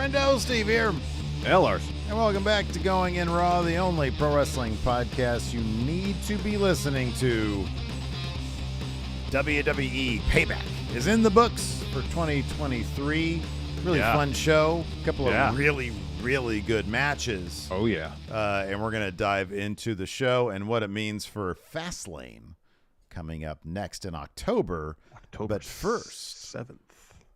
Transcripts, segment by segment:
Friendo, Steve here. Hey, Larson. And welcome back to Going In Raw, the only pro wrestling podcast you need to be listening to. WWE Payback is in the books for 2023. Really fun show. A couple of really good matches. Oh, yeah. And we're going to dive into the show and what it means for Fastlane coming up next in October. But first, 7th.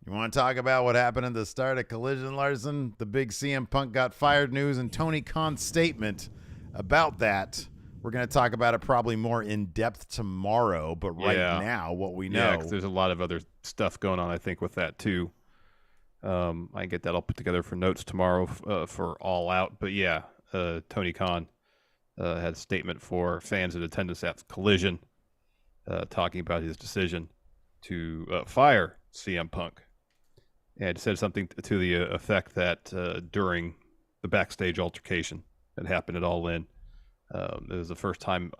You want to talk about what happened at the start of Collision, Larson? The big CM Punk got fired news and Tony Khan's statement about that. We're going to talk about it probably more in depth tomorrow, but right now, what we know. Yeah, because there's a lot of other stuff going on, I think, with that, too. I can get that all put together for notes tomorrow for All Out. But, yeah, Tony Khan had a statement for fans in attendance at Collision talking about his decision to fire CM Punk. And said something to the effect that during the backstage altercation that happened at All In, it was the first time,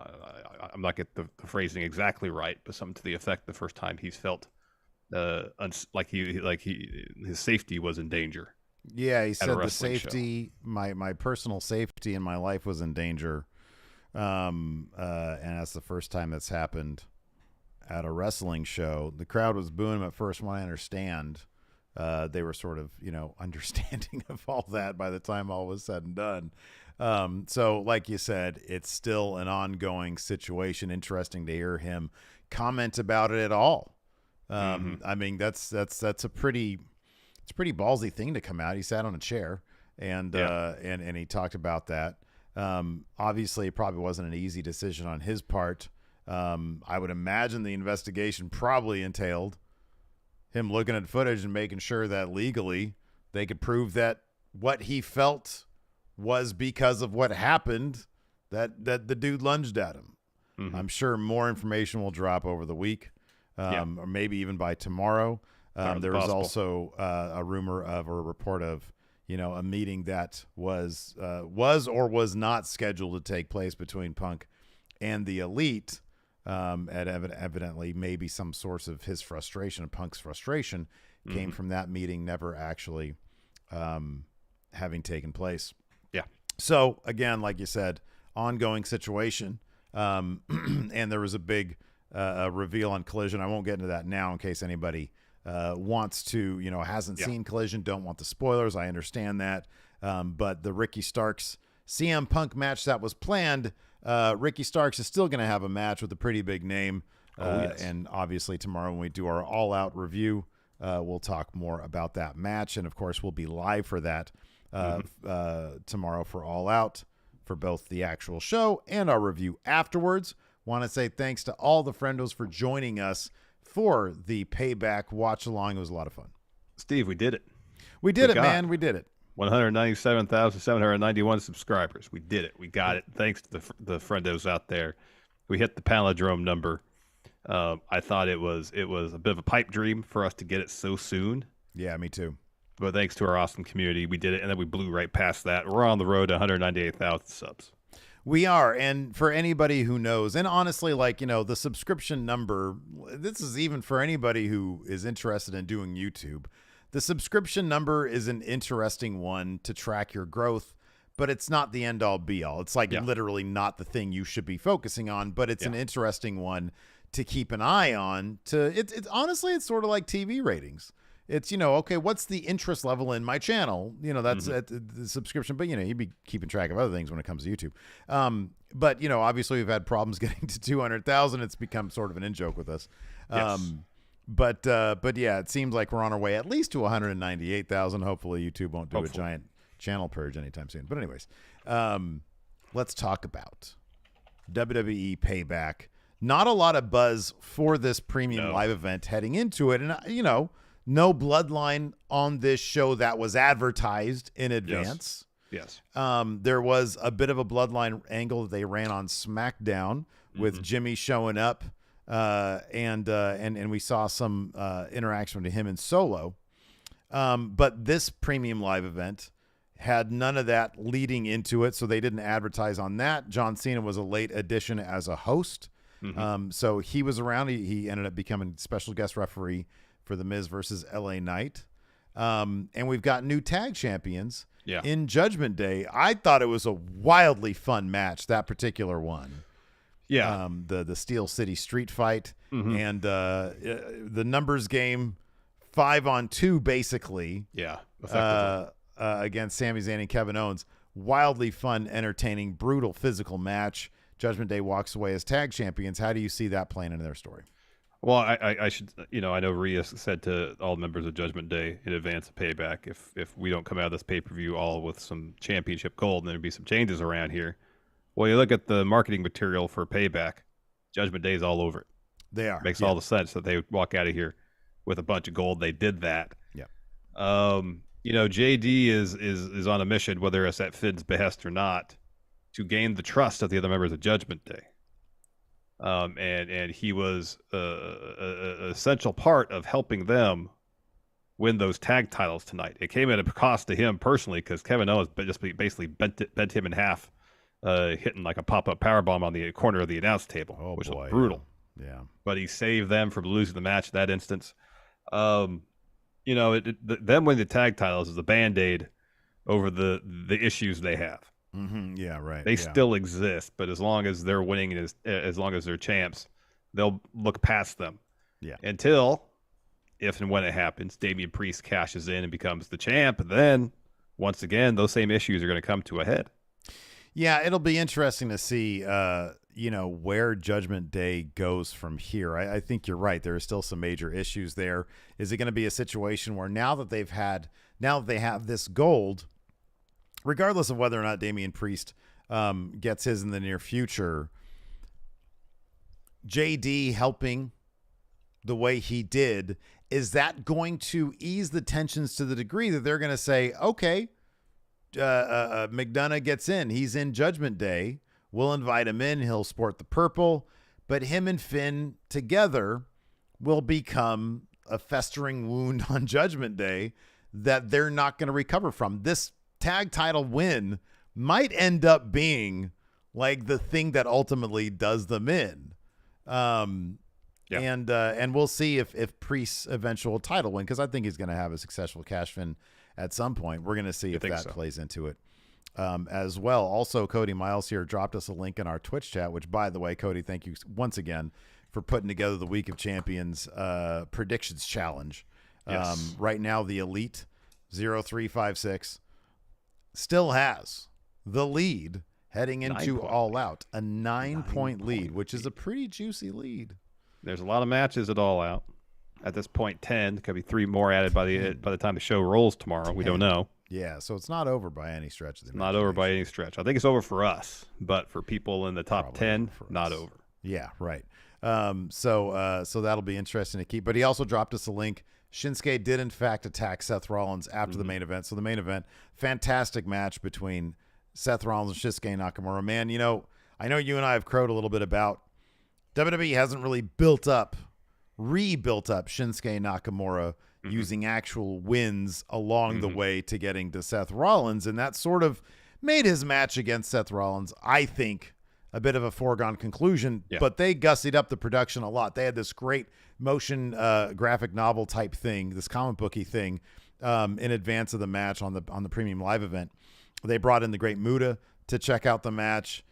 I'm not getting the phrasing exactly right, but something to the effect the first time he's felt like his safety was in danger. Yeah, he said the safety, my personal safety in my life was in danger. And that's the first time that's happened at a wrestling show. The crowd was booing him at first, when I understand. They were sort of, understanding of all that by the time all was said and done. So like you said, it's still an ongoing situation. Interesting to hear him comment about it at all. I mean, that's a pretty ballsy thing to come out. He sat on a chair and he talked about that. Obviously it probably wasn't an easy decision on his part. I would imagine the investigation probably entailed him looking at footage and making sure that legally they could prove that what he felt was because of what happened, that the dude lunged at him. I'm sure more information will drop over the week, or maybe even by tomorrow. There was also a rumor of, or a report of, a meeting that was or was not scheduled to take place between Punk and the Elite. Evidently maybe some source of his frustration, of Punk's frustration, came from that meeting never actually having taken place. Yeah. So again, like you said, ongoing situation. And there was a big reveal on Collision. I won't get into that now in case anybody wants to, hasn't seen Collision, don't want the spoilers. I understand that. But the Ricky Starks CM Punk match that was planned, Ricky Starks is still going to have a match with a pretty big name. And obviously tomorrow when we do our all-out review, we'll talk more about that match. And, of course, we'll be live for that tomorrow for All Out for both the actual show and our review afterwards. Want to say thanks to all the friendos for joining us for the Payback watch-along. It was a lot of fun. Steve, we did it. We did it, man. We did it. 197,791 subscribers. We did it. We got it. Thanks to the friendos out there. We hit the palindrome number. I thought it was a bit of a pipe dream for us to get it so soon. Yeah, me too. But thanks to our awesome community, we did it, and then we blew right past that. We're on the road to 198,000 subs. We are, and for anybody who knows, and honestly, the subscription number, this is even for anybody who is interested in doing YouTube. The subscription number is an interesting one to track your growth, but it's not the end-all be-all. It's literally not the thing you should be focusing on, but it's an interesting one to keep an eye on. Honestly, it's sort of like TV ratings. It's, okay, what's the interest level in my channel? That's at the subscription, but, you'd be keeping track of other things when it comes to YouTube. But, obviously we've had problems getting to 200,000. It's become sort of an in-joke with us. Yes. But yeah, it seems like we're on our way at least to 198,000. Hopefully YouTube won't do a giant channel purge anytime soon. But anyways, let's talk about WWE Payback. Not a lot of buzz for this premium live event heading into it. And, no bloodline on this show that was advertised in advance. Yes. There was a bit of a bloodline angle that they ran on SmackDown with Jimmy showing up. And we saw some interaction with him in Solo. But this premium live event had none of that leading into it, so they didn't advertise on that. John Cena was a late addition as a host. So he was around. He ended up becoming special guest referee for The Miz versus LA Knight. And we've got new tag champions Yeah. in Judgment Day. I thought it was a wildly fun match, that particular one. Yeah. The Steel City Street Fight and the numbers game 5-on-2 basically. Yeah. Against Sami Zayn and Kevin Owens. Wildly fun, entertaining, brutal physical match. Judgment Day walks away as tag champions. How do you see that playing into their story? Well, I should, I know Rhea said to all members of Judgment Day in advance of Payback, if we don't come out of this pay-per-view all with some championship gold, then there'd be some changes around here. Well, you look at the marketing material for Payback, Judgment Day is all over it. They are. Makes all the sense that they would walk out of here with a bunch of gold. They did that. Yeah. JD is on a mission, whether it's at Finn's behest or not, to gain the trust of the other members of Judgment Day. And he was an essential part of helping them win those tag titles tonight. It came at a cost to him personally because Kevin Owens just basically bent him in half, hitting like a pop-up powerbomb on the corner of the announce table, which was brutal. Yeah. But he saved them from losing the match in that instance. Them winning the tag titles is a Band-Aid over the issues they have. Mm-hmm. Yeah, right. They still exist, but as long as they're winning and as long as they're champs, they'll look past them. Yeah. Until, if and when it happens, Damian Priest cashes in and becomes the champ, and then once again, those same issues are going to come to a head. Yeah, it'll be interesting to see, where Judgment Day goes from here. I think you're right. There are still some major issues there. Is it going to be a situation where now that they have this gold, regardless of whether or not Damian Priest gets his in the near future, JD helping the way he did, is that going to ease the tensions to the degree that they're going to say, okay, McDonough gets in. He's in Judgment Day. We'll invite him in. He'll sport the purple. But him and Finn together will become a festering wound on Judgment Day that they're not going to recover from. This tag title win might end up being like the thing that ultimately does them in. And we'll see if Priest's eventual title win, because I think he's going to have a successful cash in at some point. We're going to see if that plays into it as well. Also, Cody Miles here dropped us a link in our Twitch chat, which, by the way, Cody, thank you once again for putting together the Week of Champions predictions challenge. Yes. Right now, the Elite 0356 still has the lead heading into All Out, a 9-point lead, which is a pretty juicy lead. There's a lot of matches at All Out. At this point, 10. Could be 3 more added by the time the show rolls tomorrow. 10. We don't know. Yeah, so it's not over by any stretch of the imagination. Not over by any stretch. I think it's over for us, but for people in the top 10, not over. Yeah, right. So that'll be interesting to keep. But he also dropped us a link. Shinsuke did, in fact, attack Seth Rollins after the main event. So the main event, fantastic match between Seth Rollins and Shinsuke Nakamura. Man, I know you and I have crowed a little bit about WWE hasn't really rebuilt up Shinsuke Nakamura using actual wins along the way to getting to Seth Rollins. And that sort of made his match against Seth Rollins, I think, a bit of a foregone conclusion. Yeah. But they gussied up the production a lot. They had this great motion graphic novel type thing, this comic booky thing, in advance of the match on the Premium Live event. They brought in the Great Muta to check out the match.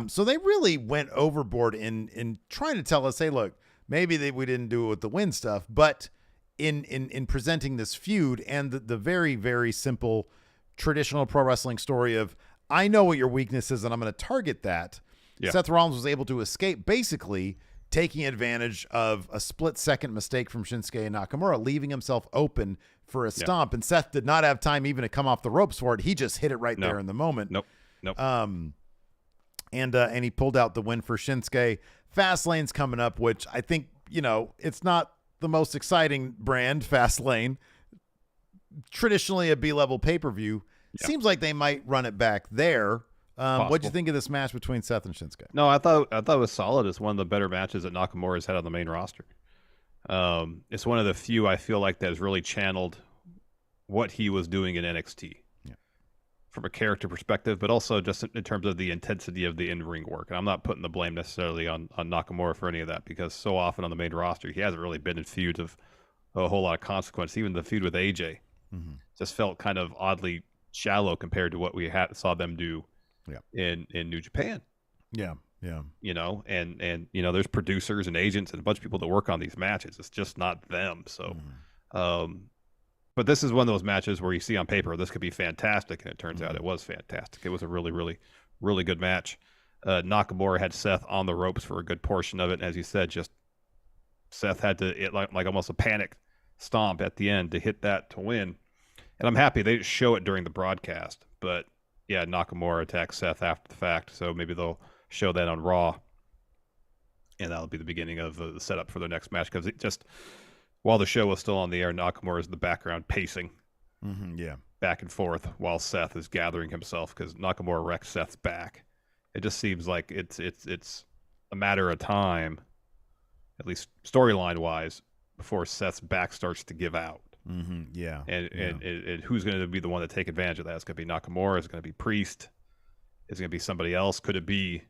So they really went overboard in trying to tell us, hey, look, maybe we didn't do it with the win stuff, but in presenting this feud and the very, very simple traditional pro wrestling story of, I know what your weakness is and I'm going to target that. Yeah. Seth Rollins was able to escape basically taking advantage of a split-second mistake from Shinsuke Nakamura, leaving himself open for a stomp. And Seth did not have time even to come off the ropes for it. He just hit it right there in the moment. Nope. And he pulled out the win for Shinsuke. Fastlane's coming up, which I think, it's not the most exciting brand, Fastlane. Traditionally a B-level pay-per-view. Yeah. Seems like they might run it back there. What'd you think of this match between Seth and Shinsuke? No, I thought it was solid. It's one of the better matches that Nakamura's had on the main roster. It's one of the few I feel like that has really channeled what he was doing in NXT. From a character perspective, but also just in terms of the intensity of the in-ring work. And I'm not putting the blame necessarily on Nakamura for any of that, because so often on the main roster, he hasn't really been in feuds of a whole lot of consequence. Even the feud with AJ just felt kind of oddly shallow compared to what we saw them do in New Japan. Yeah. You know, and you know, there's producers and agents and a bunch of people that work on these matches. It's just not them. So, but this is one of those matches where you see on paper this could be fantastic, and it turns out it was fantastic. It was a really, really, really good match. Nakamura had Seth on the ropes for a good portion of it, and as you said, just Seth had to like almost a panic stomp at the end to hit that to win. And I'm happy they didn't show it during the broadcast, but yeah, Nakamura attacked Seth after the fact, so maybe they'll show that on Raw, and that'll be the beginning of the setup for the next match, because it just, while the show was still on the air, Nakamura is in the background pacing back and forth while Seth is gathering himself, because Nakamura wrecks Seth's back. It just seems like it's a matter of time, at least storyline wise, before Seth's back starts to give out. And who's going to be the one to take advantage of that? It's going to be Nakamura. It's going to be Priest. It's going to be somebody else. Could it be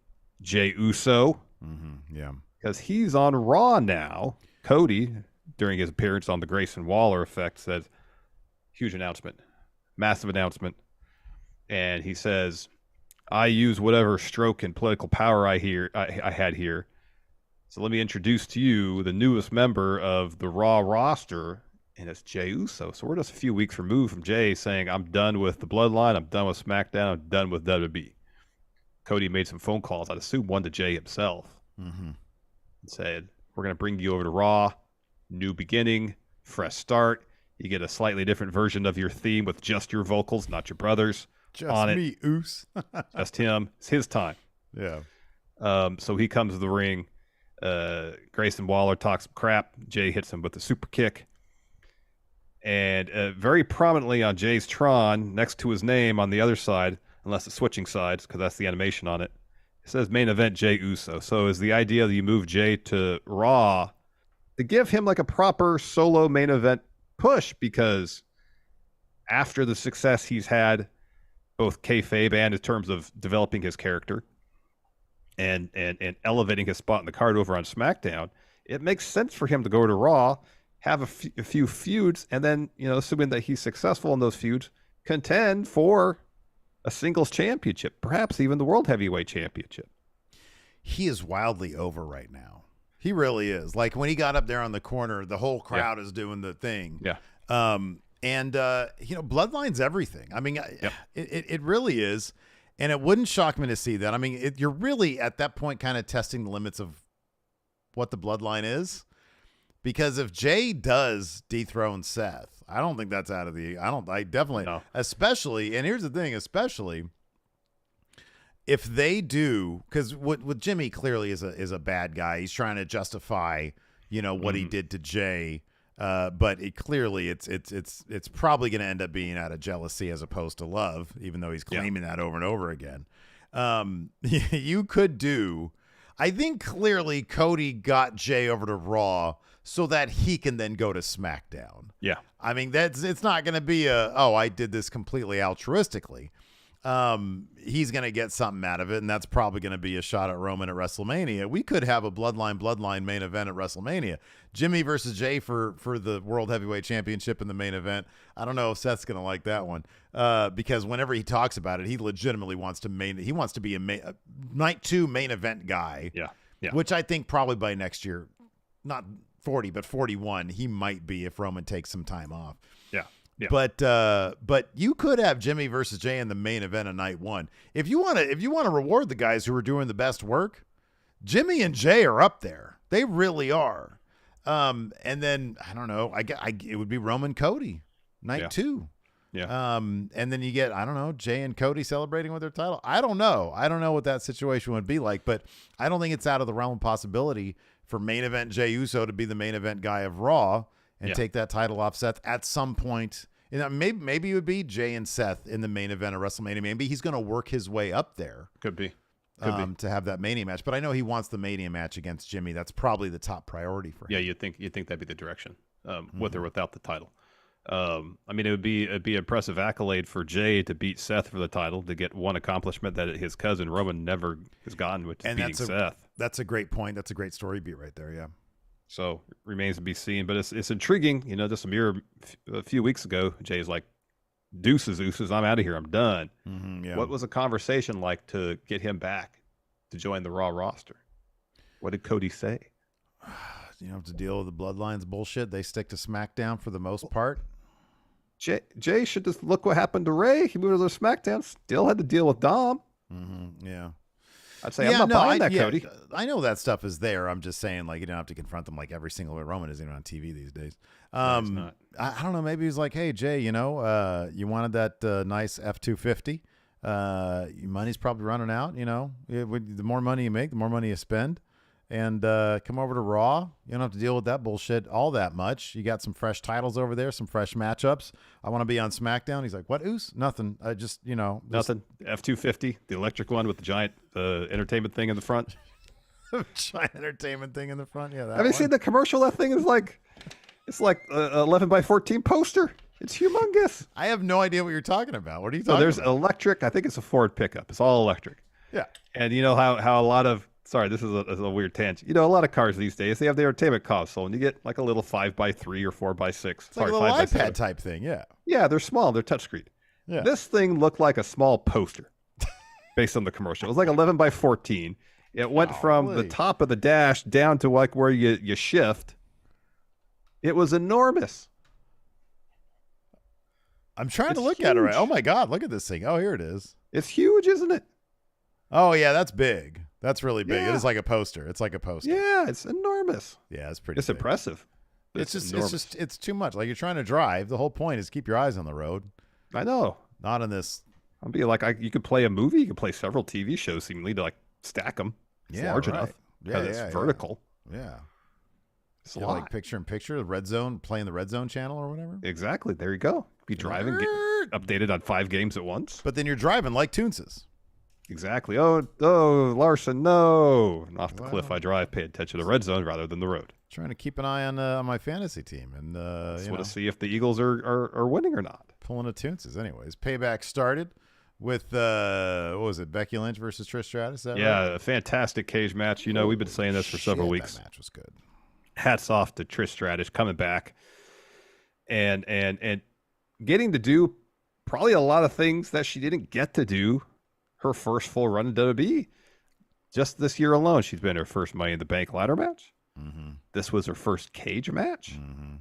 Jey Uso? Because he's on Raw now. Cody, during his appearance on the Grayson Waller Effect, said, huge announcement, massive announcement. And he says, I use whatever stroke and political power I had here. So let me introduce to you the newest member of the Raw roster, and it's Jey Uso. So we're just a few weeks removed from Jey saying, I'm done with the Bloodline, I'm done with SmackDown, I'm done with WWE. Cody made some phone calls, I'd assume one to Jey himself, and said, we're going to bring you over to Raw, new beginning, fresh start. You get a slightly different version of your theme with just your vocals, not your brothers. Just on me, Oos. Just him. It's his time. Yeah. So he comes to the ring. Grayson Waller talks some crap. Jey hits him with a super kick. And very prominently on Jey's Tron, next to his name on the other side, unless it's switching sides, because that's the animation on it, it says main event Jey Uso. So is the idea that you move Jey to Raw to give him like a proper solo main event push, because after the success he's had, both kayfabe and in terms of developing his character and elevating his spot in the card over on SmackDown, it makes sense for him to go to Raw, have a few feuds, and then, you know, assuming that he's successful in those feuds, contend for a singles championship, perhaps even the World Heavyweight Championship. He is wildly over right now. He really is. Like when he got up there on the corner, the whole crowd is doing the thing. Yeah. And you know, Bloodline's everything. I mean, it really is. And it wouldn't shock me to see that. I mean, you're really at that point kind of testing the limits of what the Bloodline is. Because if Jey does dethrone Seth, I don't think that's out of the, I definitely, no. Especially, and here's the thing, especially if they do, because with Jimmy clearly is a bad guy. He's trying to justify, you know, what he did to Jey. But clearly it's probably going to end up being out of jealousy as opposed to love, even though he's claiming that over and over again. You could do, I think clearly Cody got Jey over to Raw so that he can then go to SmackDown. Yeah. I mean, it's not going to be I did this completely altruistically. He's going to get something out of it, and that's probably going to be a shot at Roman at WrestleMania. We could have a Bloodline main event at WrestleMania. Jimmy versus Jey for the World Heavyweight Championship in the main event. I don't know if Seth's going to like that one, because whenever he talks about it, he legitimately wants to be a night 2 main event guy. Yeah. Which I think probably by next year, not 40, but 41, he might be if Roman takes some time off. Yeah. Yeah. But you could have Jimmy versus Jey in the main event of night 1. If you want to reward the guys who are doing the best work, Jimmy and Jey are up there. They really are. And then I don't know. It would be Roman Cody night 2. Yeah. And then you get, I don't know, Jey and Cody celebrating with their title. I don't know what that situation would be like, but I don't think it's out of the realm of possibility for main event Jey Uso to be the main event guy of Raw and take that title off Seth at some point. You know, maybe it would be Jey and Seth in the main event of WrestleMania. Maybe he's going to work his way up there. Could be. To have that Mania match. But I know he wants the Mania match against Jimmy. That's probably the top priority for him. Yeah, you'd think that'd be the direction, with or without the title. I mean, it'd be an impressive accolade for Jey to beat Seth for the title, to get one accomplishment that his cousin Roman never has gotten, which is beating Seth. That's a great point. That's a great story beat right there. Yeah. So remains to be seen, but it's intriguing. You know, just a few weeks ago, Jay's like, deuces, I'm out of here. I'm done. Yeah. What was the conversation like to get him back to join the Raw roster? What did Cody say? You don't have to deal with the Bloodlines bullshit. They stick to SmackDown for the most part. Jay should just look what happened to Rey. He moved to SmackDown, still had to deal with Dom. Yeah. I'd say I'm not buying that, Cody. I know that stuff is there. I'm just saying, like, you don't have to confront them like every single way. Roman isn't even on TV these days. No, he's not. I don't know. Maybe he's like, hey, Jay, you know, you wanted that nice F-250. Your money's probably running out. You know, the more money you make, the more money you spend. And come over to Raw. You don't have to deal with that bullshit all that much. You got some fresh titles over there, some fresh matchups. I want to be on SmackDown. He's like, what, Oos? Nothing. I just, you know. Nothing. F-250, the electric one with the giant entertainment thing in the front. Giant entertainment thing in the front? Yeah. Have you seen the commercial? That thing is like, it's like 11 by 14 poster. It's humongous. I have no idea what you're talking about. What are you talking about? There's electric. I think it's a Ford pickup. It's all electric. Yeah. And you know how a lot of, sorry, this is a weird tangent. You know, a lot of cars these days, they have the entertainment console, and you get like a little 5x3 or 4x6. It's like a little iPad type thing, yeah. Yeah, they're small. They're touchscreen. Yeah. This thing looked like a small poster based on the commercial. It was like 11 by 14. It went from the top of the dash down to like where you shift. It was enormous. I'm trying to look at it right. Oh, my God. Look at this thing. Oh, here it is. It's huge, isn't it? Oh, yeah, that's big. That's really big. Yeah. It is like a poster. It's like a poster. Yeah, it's enormous. Yeah, it's pretty. It's big. Impressive. It's too much. Like, you're trying to drive. The whole point is keep your eyes on the road. I know. Not on this. I'll be like, you could play a movie. You could play several TV shows seemingly to like stack them. It's large enough. Yeah, it's vertical. Yeah. It's a lot. Like picture in picture, the Red Zone, playing the Red Zone channel or whatever. Exactly. There you go. Be driving, get updated on 5 games at once. But then you're driving like Toonses. Exactly. Oh, Larson, no. And off the cliff I drive. Pay attention to Red Zone rather than the road. Trying to keep an eye on my fantasy team. And just want to see if the Eagles are winning or not. Pulling a Toonses. Anyways, Payback started with, what was it, Becky Lynch versus Trish Stratus? Right? A fantastic cage match. You know, we've been saying this for several weeks. That match was good. Hats off to Trish Stratus coming back and getting to do probably a lot of things that she didn't get to do her first full run in WWE. Just this year alone, she's been her first Money in the Bank ladder match. Mm-hmm. This was her first cage match. Mm-hmm.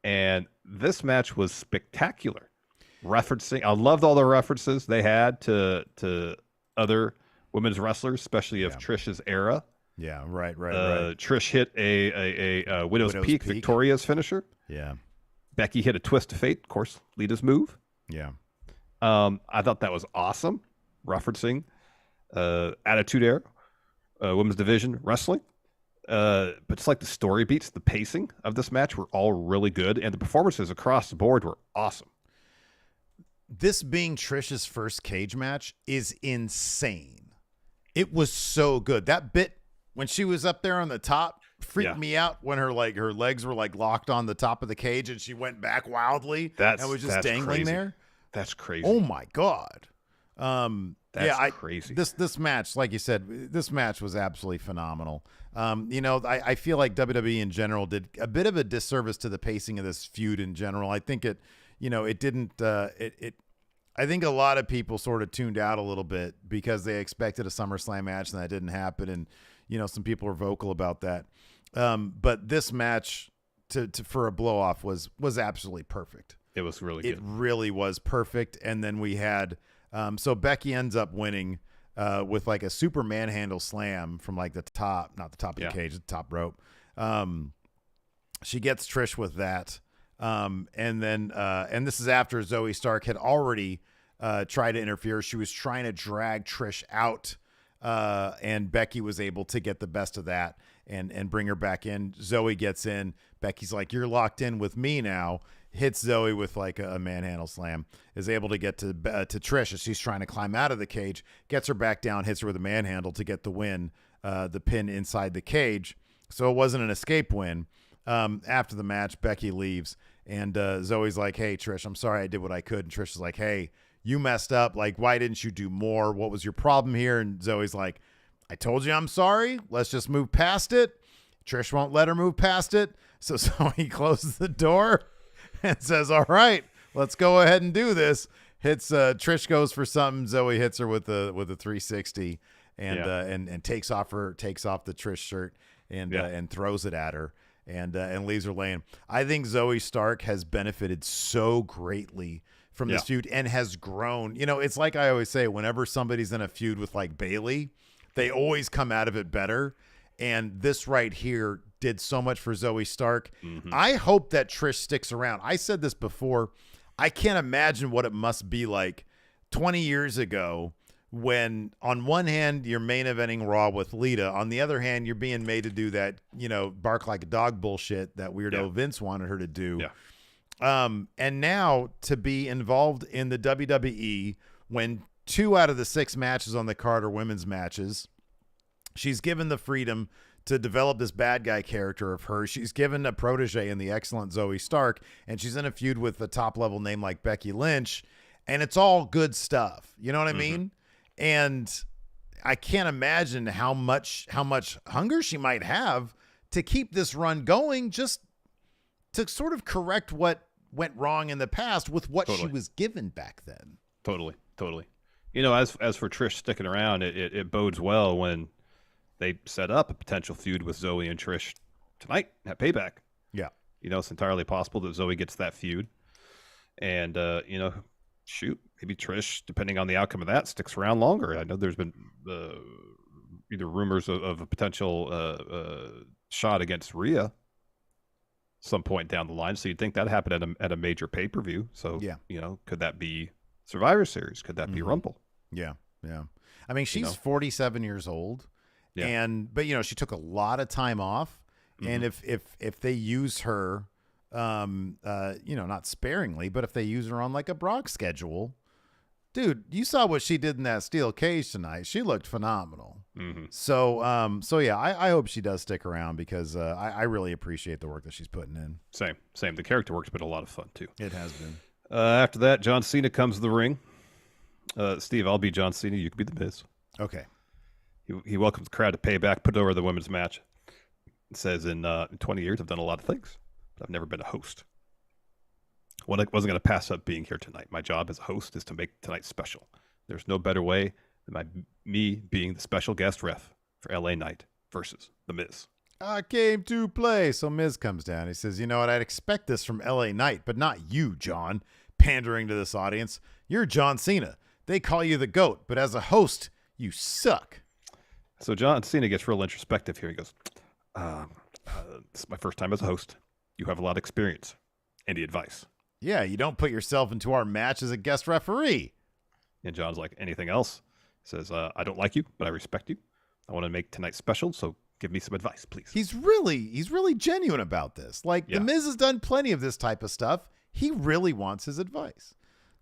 And this match was spectacular. Referencing, I loved all the references they had to other women's wrestlers, especially of Trish's era. Yeah, right. Trish hit a Widow's Peak Victoria's finisher. Yeah. Becky hit a Twist of Fate, of course, Lita's move. Yeah. I thought that was awesome, referencing Attitude Era, women's division wrestling. But it's like the story beats, the pacing of this match were all really good, and the performances across the board were awesome. This being Trish's first cage match is insane. It was so good. That bit when she was up there on the top freaked me out when her legs were like locked on the top of the cage and she went back wildly and was just dangling there. That's crazy. Oh my God. That's crazy. This match, like you said, this match was absolutely phenomenal. I feel like WWE in general did a bit of a disservice to the pacing of this feud in general. I think it didn't. I think a lot of people sort of tuned out a little bit because they expected a SummerSlam match and that didn't happen, and some people were vocal about that. But this match for a blow off was absolutely perfect. It was really good. It really was perfect. And then we had. So Becky ends up winning with like a super manhandle slam from like the top, not the top of the cage, the top rope. She gets Trish with that. And then this is after Zoe Stark had already tried to interfere. She was trying to drag Trish out, and Becky was able to get the best of that and bring her back in. Zoe gets in. Becky's like, "You're locked in with me now." Hits Zoe with like a manhandle slam, is able to get to Trish as she's trying to climb out of the cage, gets her back down, hits her with a manhandle to get the win, the pin inside the cage. So it wasn't an escape win. After the match, Becky leaves, and Zoe's like, "Hey, Trish, I'm sorry I did what I could." And Trish is like, "Hey, you messed up. Like, why didn't you do more? What was your problem here?" And Zoe's like, "I told you I'm sorry. Let's just move past it." Trish won't let her move past it. So he closes the door and says, all right, let's go ahead and do this. Hits Trish goes for something. Zoe hits her with a 360 and takes off the Trish shirt and throws it at her and leaves her laying. I think Zoe Stark has benefited so greatly from this feud and has grown. You know, it's like I always say, whenever somebody's in a feud with like Bayley, they always come out of it better. And this right here did so much for Zoe Stark. Mm-hmm. I hope that Trish sticks around. I said this before. I can't imagine what it must be like 20 years ago when on one hand you're main eventing Raw with Lita. On the other hand, you're being made to do that, you know, bark like a dog bullshit that weirdo Vince wanted her to do. Yeah. And now to be involved in the WWE when 2 out of the 6 matches on the card are women's matches. She's given the freedom to develop this bad guy character of hers. She's given a protege in the excellent Zoe Stark, and she's in a feud with a top-level name like Becky Lynch, and it's all good stuff. You know what I mean? And I can't imagine how much hunger she might have to keep this run going, just to sort of correct what went wrong in the past with what she was given back then. Totally. You know, as for Trish sticking around, it bodes well when they set up a potential feud with Zoe and Trish tonight at Payback. Yeah. You know, it's entirely possible that Zoe gets that feud. And, you know, shoot, maybe Trish, depending on the outcome of that, sticks around longer. I know there's been either rumors of a potential shot against Rhea some point down the line. So you'd think that happened at a major pay-per-view. So, you know, could that be Survivor Series? Could that be Rumble? Yeah. I mean, she's 47 years old. Yeah. But you know, she took a lot of time off, and if they use her, you know, not sparingly, but if they use her on like a Brock schedule, dude, you saw what she did in that steel cage tonight. She looked phenomenal. So yeah, I hope she does stick around because I really appreciate the work that she's putting in. Same. The character work's been a lot of fun too. It has been. After that, John Cena comes to the ring. Steve, I'll be John Cena. You can be the Miz. Okay. He welcomes the crowd to Payback, put over the women's match. It says, in 20 years, I've done a lot of things, but I've never been a host. Well, I wasn't going to pass up being here tonight. My job as a host is to make tonight special. There's no better way than me being the special guest ref for LA Knight versus The Miz. I came to play. So Miz comes down. He says, you know what? I'd expect this from LA Knight, but not you, John. Pandering to this audience. You're John Cena. They call you the GOAT, but as a host, you suck. So John Cena gets real introspective here. He goes, this is my first time as a host. You have a lot of experience. Any advice? Yeah, you don't put yourself into our match as a guest referee. And John's like, anything else? He says, I don't like you, but I respect you. I want to make tonight special, so give me some advice, please. He's really genuine about this. Like, The Miz has done plenty of this type of stuff. He really wants his advice.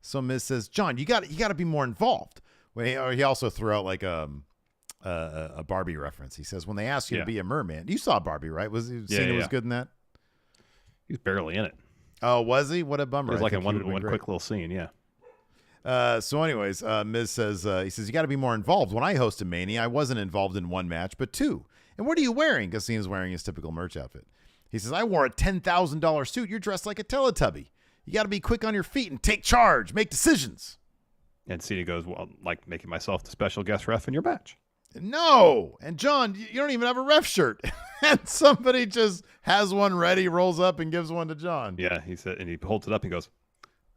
So Miz says, John, you got to be more involved. He also threw out like a Barbie reference. He says, when they ask you to be a merman, you saw Barbie, right? Cena was good in that? He was barely in it. Oh, was he? What a bummer. It was like in one quick little scene, So anyways, Miz says, you got to be more involved. When I hosted Mania, I wasn't involved in 1 match, but 2. And what are you wearing? Because Cena's wearing his typical merch outfit. He says, I wore a $10,000 suit. You're dressed like a Teletubby. You got to be quick on your feet and take charge, make decisions. And Cena goes, well, like making myself the special guest ref in your match. No. And John, you don't even have a ref shirt. And somebody just has one ready, rolls up and gives one to John. Yeah, he said, and he holds it up and goes,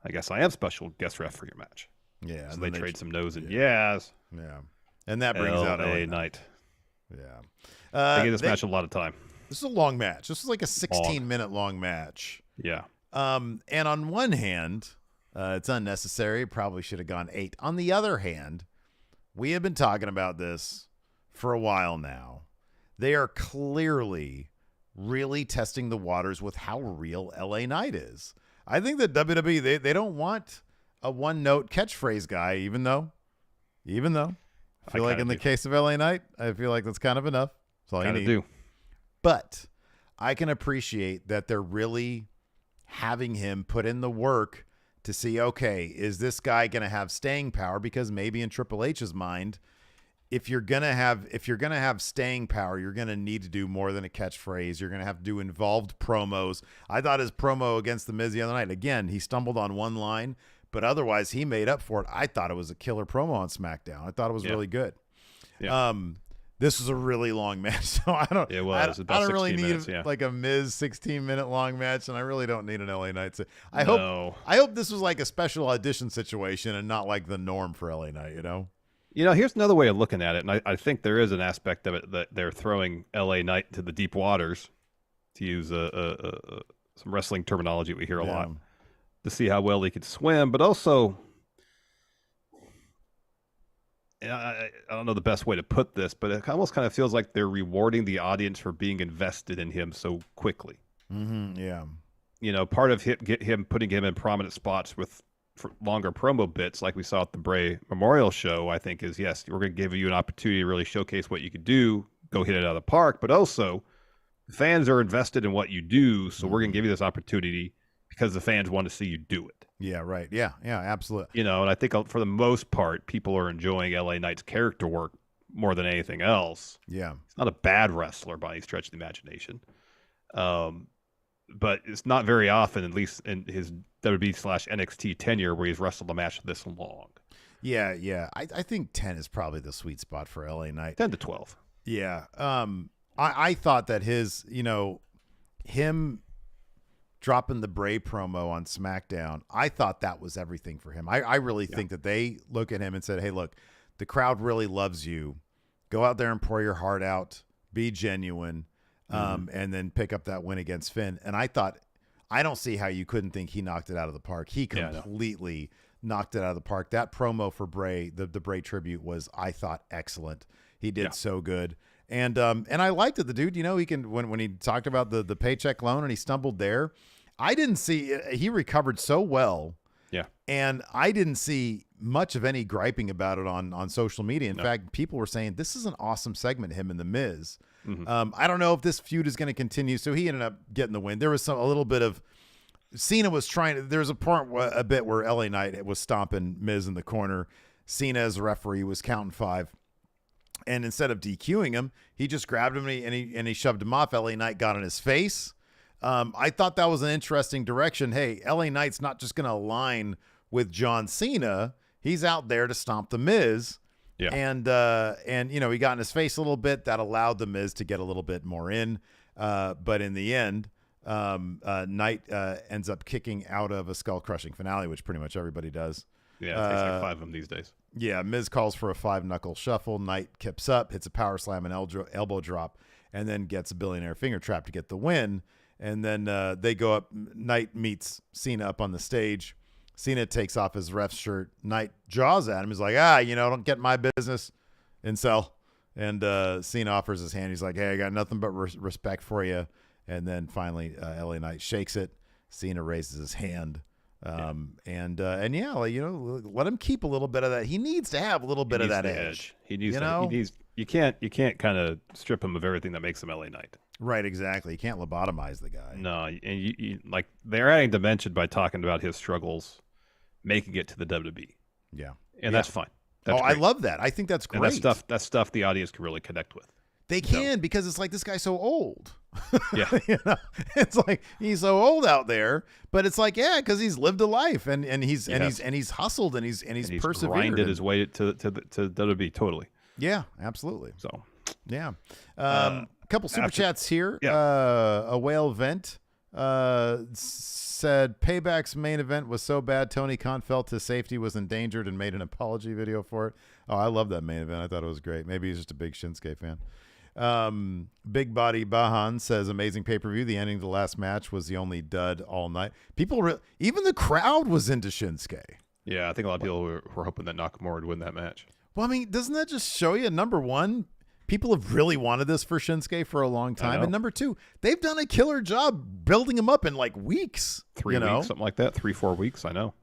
I guess I am special guest ref for your match. Yeah. So they trade some no's and yes. Yeah. And that brings out LA Knight. Yeah. They gave this match a lot of time. This is a long match. This is like a 16-minute long match. Yeah. And on one hand, it's unnecessary. It probably should have gone 8. On the other hand, we have been talking about this for a while now. They are clearly really testing the waters with how real LA Knight is. I think that WWE, they don't want a one-note catchphrase guy, even though I feel like in the case of LA Knight, I feel like that's kind of enough. That's all you need. Do. But I can appreciate that they're really having him put in the work to see, okay, is this guy going to have staying power? Because maybe in Triple H's mind, if you're gonna have staying power, you're gonna need to do more than a catchphrase. You're gonna have to do involved promos. I thought his promo against the Miz the other night, again, he stumbled on one line, but otherwise he made up for it. I thought it was a killer promo on SmackDown. I thought it was really good. Yeah. This was a really long match, so I don't really need like a Miz 16-minute long match, and I really don't need an LA Knight. So I hope this was like a special audition situation and not like the norm for LA Knight. Here's another way of looking at it, and I think there is an aspect of it that they're throwing LA Knight into the deep waters, to use some wrestling terminology we hear a lot, to see how well he could swim, but also, I don't know the best way to put this, but it almost kind of feels like they're rewarding the audience for being invested in him so quickly. Mm-hmm, yeah. Part of him putting him in prominent spots with longer promo bits like we saw at the Bray Memorial show, I think is, yes, we're going to give you an opportunity to really showcase what you could do, go hit it out of the park, but also the fans are invested in what you do, so we're going to give you this opportunity because the fans want to see you do it. Yeah, right. Yeah, absolutely. And I think for the most part, people are enjoying LA Knight's character work more than anything else. Yeah. He's not a bad wrestler by any stretch of the imagination. But it's not very often, at least in his WWE/NXT tenure, where he's wrestled a match this long. Yeah. I think 10 is probably the sweet spot for LA Knight. 10 to 12. Yeah. I thought that him dropping the Bray promo on SmackDown, I thought that was everything for him. I really think that they look at him and said, hey, look, the crowd really loves you. Go out there and pour your heart out. Be genuine. And then pick up that win against Finn. And I thought, I don't see how you couldn't think he knocked it out of the park. He completely knocked it out of the park. That promo for Bray, the Bray tribute, was, I thought, excellent. He did so good. And I liked it. The dude, he can, when he talked about the paycheck loan and he stumbled there, I didn't see, he recovered so well. Yeah. And I didn't see much of any griping about it on social media. In fact, people were saying, this is an awesome segment, him and The Miz. Mm-hmm. I don't know if this feud is going to continue. So he ended up getting the win. There was a little bit of Cena was trying to, there's a bit where LA Knight was stomping Miz in the corner. Cena as a referee was counting 5. And instead of DQing him, he just grabbed him and he shoved him off. LA Knight got in his face. I thought that was an interesting direction. Hey, LA Knight's not just going to align with John Cena. He's out there to stomp the Miz. Yeah. And he got in his face a little bit. That allowed the Miz to get a little bit more in. But in the end, Knight ends up kicking out of a skull-crushing finale, which pretty much everybody does. Yeah, it takes like 5 of them these days. Yeah, Miz calls for a 5-knuckle shuffle. Knight kips up, hits a power slam and elbow drop, and then gets a billionaire finger trap to get the win. And then they go up. Knight meets Cena up on the stage. Cena takes off his ref shirt. Knight jaws at him. He's like, don't get in my business, incel. And Cena offers his hand. He's like, hey, I got nothing but respect for you. And then finally, LA Knight shakes it. Cena raises his hand. Let him keep a little bit of that. He needs to have a little bit of that edge. He needs. You can't kind of strip him of everything that makes him LA Knight. Right, exactly. You can't lobotomize the guy. No, and you like they're adding dimension by talking about his struggles, making it to the WWE. Yeah, and that's fine. That's I love that. I think that's great. And that's stuff the audience can really connect with. They can because it's like this guy's so old. Yeah, it's like he's so old out there, but it's like because he's lived a life and he's hustled and he's persevered, grinded his way to WWE totally. Yeah, absolutely. So yeah, a couple super chats here. Yeah. A whale vent said Payback's main event was so bad Tony Khan felt his safety was endangered and made an apology video for it. Oh, I love that main event. I thought it was great. Maybe he's just a big Shinsuke fan. Big Body Bahan says amazing pay-per-view. The ending of the last match was the only dud all night. Even the crowd was into Shinsuke. Yeah, I think a lot of people were hoping that Nakamura would win that match. Well, I mean, doesn't that just show you, number one, people have really wanted this for Shinsuke for a long time, and number two, they've done a killer job building him up in like weeks. 3 weeks, something like that. 3-4 weeks, I know.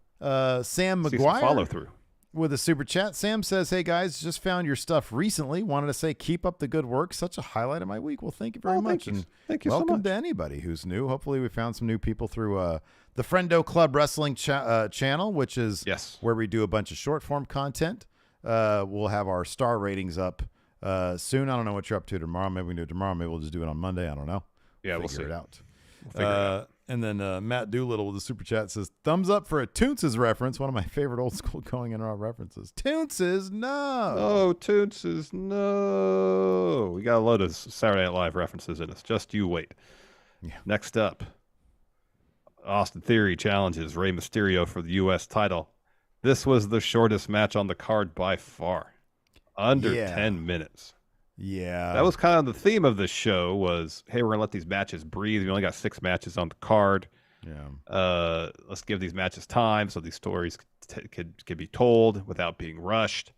Sam McGuire follow through with a super chat. Sam says, hey guys, just found your stuff recently. Wanted to say keep up the good work. Such a highlight of my week. Well, thank you very much. Thank you welcome so much. to anybody who's new. Hopefully we found some new people through the Friendo Club Wrestling channel, which is where we do a bunch of short form content. we'll have our star ratings up soon. I don't know what you're up to tomorrow. Maybe we can do it tomorrow. Maybe we'll just do it on Monday. I don't know. Yeah, we'll see. Figure it out. And then Matt Doolittle with the super chat says, thumbs up for a Toonces reference. One of my favorite old school Going In Raw references. Toonces, no. Oh, Toonces, no. We got a load of Saturday Night Live references in us. Just you wait. Yeah. Next up, Austin Theory challenges Rey Mysterio for the U.S. title. This was the shortest match on the card by far. Under 10 minutes. Yeah. That was kind of the theme of this show was, hey, we're going to let these matches breathe. We only got 6 matches on the card. Yeah. Let's give these matches time so these stories could be told without being rushed.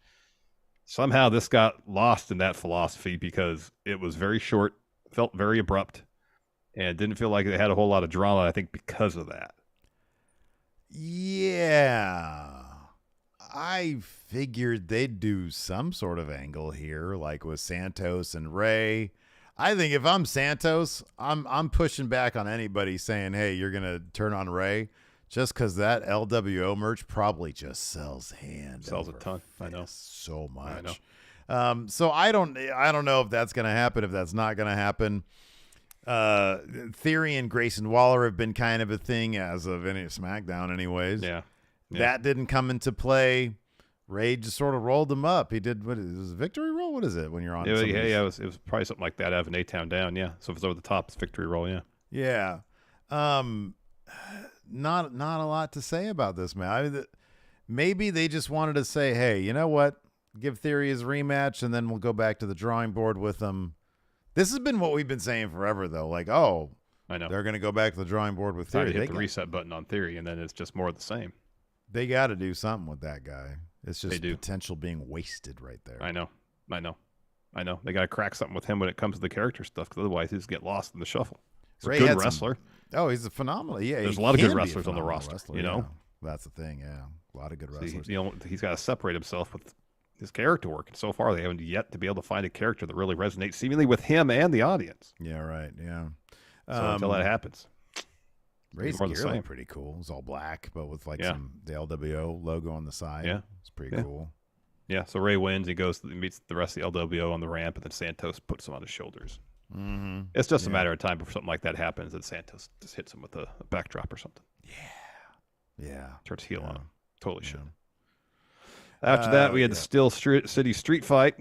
Somehow this got lost in that philosophy because it was very short, felt very abrupt, and didn't feel like it had a whole lot of drama, I think, because of that. Yeah. I figured they'd do some sort of angle here, like with Santos and Rey. I think if I'm Santos, I'm pushing back on anybody saying, hey, you're going to turn on Rey, just because that LWO merch probably just sells Sells a ton. I know. So much. I know. So I don't know if that's going to happen, if that's not going to happen. Theory and Grayson Waller have been kind of a thing as of any SmackDown anyways. Yeah. That didn't come into play. Rey just sort of rolled them up. He did, what is it, victory roll? What is it when you're on? Yeah, it was probably something like that out of an A-Town down, yeah. So if it's over the top, it's victory roll, yeah. Yeah. Not a lot to say about this, man. Maybe they just wanted to say, hey, you know what? Give Theory his rematch, and then we'll go back to the drawing board with him. This has been what we've been saying forever, though. Like, oh, I know. They're going to go back to the drawing board with Theory. They hit the reset button on Theory, and then it's just more of the same. They got to do something with that guy. It's just potential being wasted right there. I know. They got to crack something with him when it comes to the character stuff, because otherwise he'll just get lost in the shuffle. He's a good wrestler. He's a phenomenal. Yeah, there's a lot of good wrestlers on the roster. You know, that's the thing. Yeah, a lot of good wrestlers. He's got to separate himself with his character work, and so far they haven't yet to be able to find a character that really resonates seemingly with him and the audience. Yeah, right. Yeah. So until that happens. Rey's gear looked pretty cool. It was all black, but with the LWO logo on the side. Yeah, it's pretty cool. Yeah, so Rey wins. He meets the rest of the LWO on the ramp, and then Santos puts him on his shoulders. Mm-hmm. It's just a matter of time before something like that happens, and Santos just hits him with a backdrop or something. Yeah. Turns heel on him. Totally should. After that, we had the Steel City Street Fight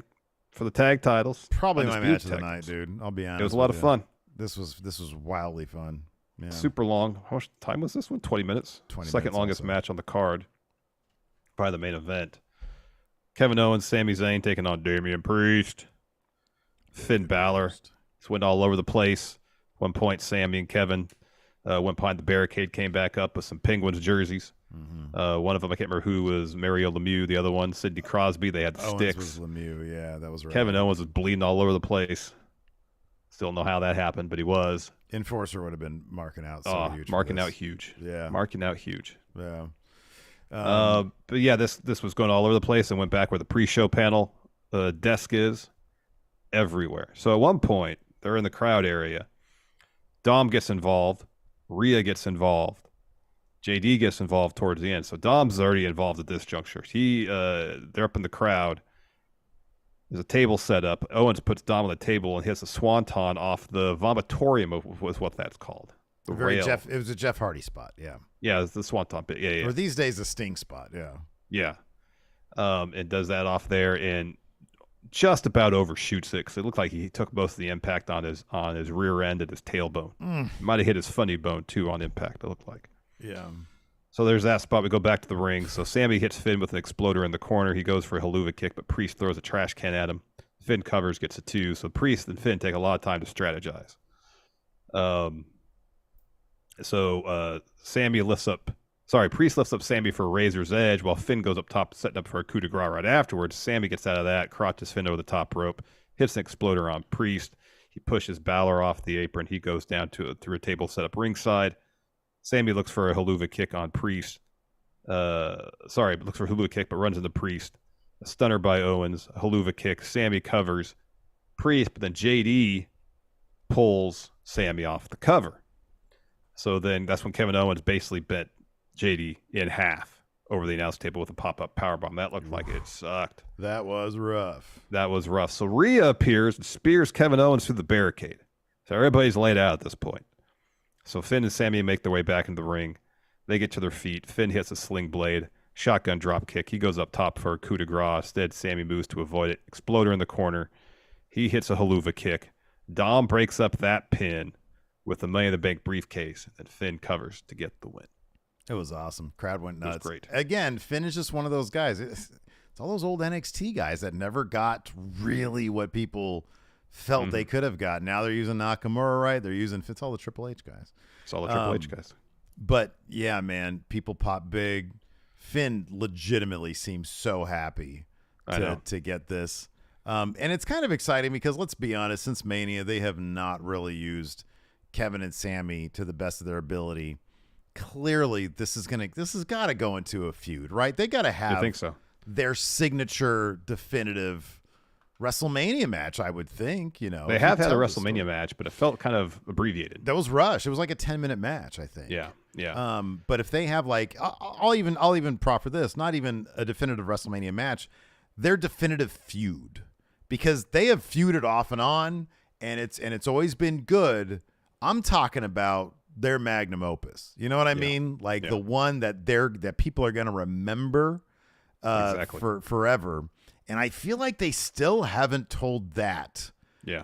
for the tag titles. Probably my match of the night, dude. I'll be honest. It was a lot of fun. This was wildly fun. Yeah. Super long. How much time was this one? 20 minutes. 20 Second minutes longest also. match on the card. Probably the main event. Kevin Owens, Sami Zayn taking on Damian Priest. Finn Balor. It's went all over the place. One point, Sami and Kevin went behind the barricade, came back up with some Penguins jerseys. Mm-hmm. One of them, I can't remember who, was Mario Lemieux. The other one, Sidney Crosby. They had Owens sticks. Was Lemieux. Yeah, that was right. Kevin Owens was bleeding all over the place. Still don't know how that happened, but he was. Enforcer would have been marking out huge. Marking out huge. Yeah. Marking out huge. Yeah. But yeah, this was going all over the place and went back where the pre-show panel desk is, everywhere. So at one point, they're in the crowd area. Dom gets involved. Rhea gets involved. JD gets involved towards the end. So Dom's already involved at this juncture. They're up in the crowd. There's a table set up. Owens puts Dom on the table and hits a swanton off the vomitorium, was what that's called. It was a Jeff Hardy spot, yeah. Yeah, it's the swanton bit. Yeah. Or these days, a Sting spot, yeah. Yeah. And does that off there and just about overshoots it, because it looked like he took most of the impact on his rear end and his tailbone. Might have hit his funny bone, too, on impact, it looked like. Yeah. So there's that spot. We go back to the ring. So Sami hits Finn with an exploder in the corner. He goes for a haluva kick, but Priest throws a trash can at him. Finn covers, gets a 2. So Priest and Finn take a lot of time to strategize. Priest lifts up Sami for a Razor's Edge while Finn goes up top, setting up for a coup de grace right afterwards. Sami gets out of that, crotches Finn over the top rope, hits an exploder on Priest. He pushes Balor off the apron. He goes down through a table set up ringside. Sami looks for a haluva kick on Priest. Looks for a haluva kick, but runs into Priest. A stunner by Owens, a haluva kick. Sami covers Priest, but then JD pulls Sami off the cover. So then that's when Kevin Owens basically bent JD in half over the announce table with a pop-up powerbomb. That looked like it sucked. That was rough. That was rough. So Rhea appears and spears Kevin Owens through the barricade. So everybody's laid out at this point. So Finn and Sami make their way back into the ring. They get to their feet. Finn hits a sling blade, shotgun drop kick. He goes up top for a coup de grace. Instead, Sami moves to avoid it. Exploder in the corner. He hits a haluva kick. Dom breaks up that pin with the Money in the Bank briefcase, and Finn covers to get the win. It was awesome. Crowd went nuts. It was great. Again, Finn is just one of those guys. It's all those old NXT guys that never got really what people felt they could have got. Now they're using Nakamura, right? They're using it's all the Triple H guys. It's all the Triple H guys. But yeah, man, people pop big. Finn legitimately seems so happy to get this. And it's kind of exciting because let's be honest, since Mania, they have not really used Kevin and Sami to the best of their ability. Clearly, this has got to go into a feud, right? They got to have I think so. Their signature definitive WrestleMania match, I would think. You know, they have had a WrestleMania match, but it felt kind of abbreviated. That was rushed. It was like a 10-minute match, I think. Yeah. But if they have I'll even proffer this, not even a definitive WrestleMania match, their definitive feud, because they have feuded off and on, and it's always been good. I'm talking about their magnum opus. You know what I mean? Like the one that people are going to remember for forever. And I feel like they still haven't told that. Yeah.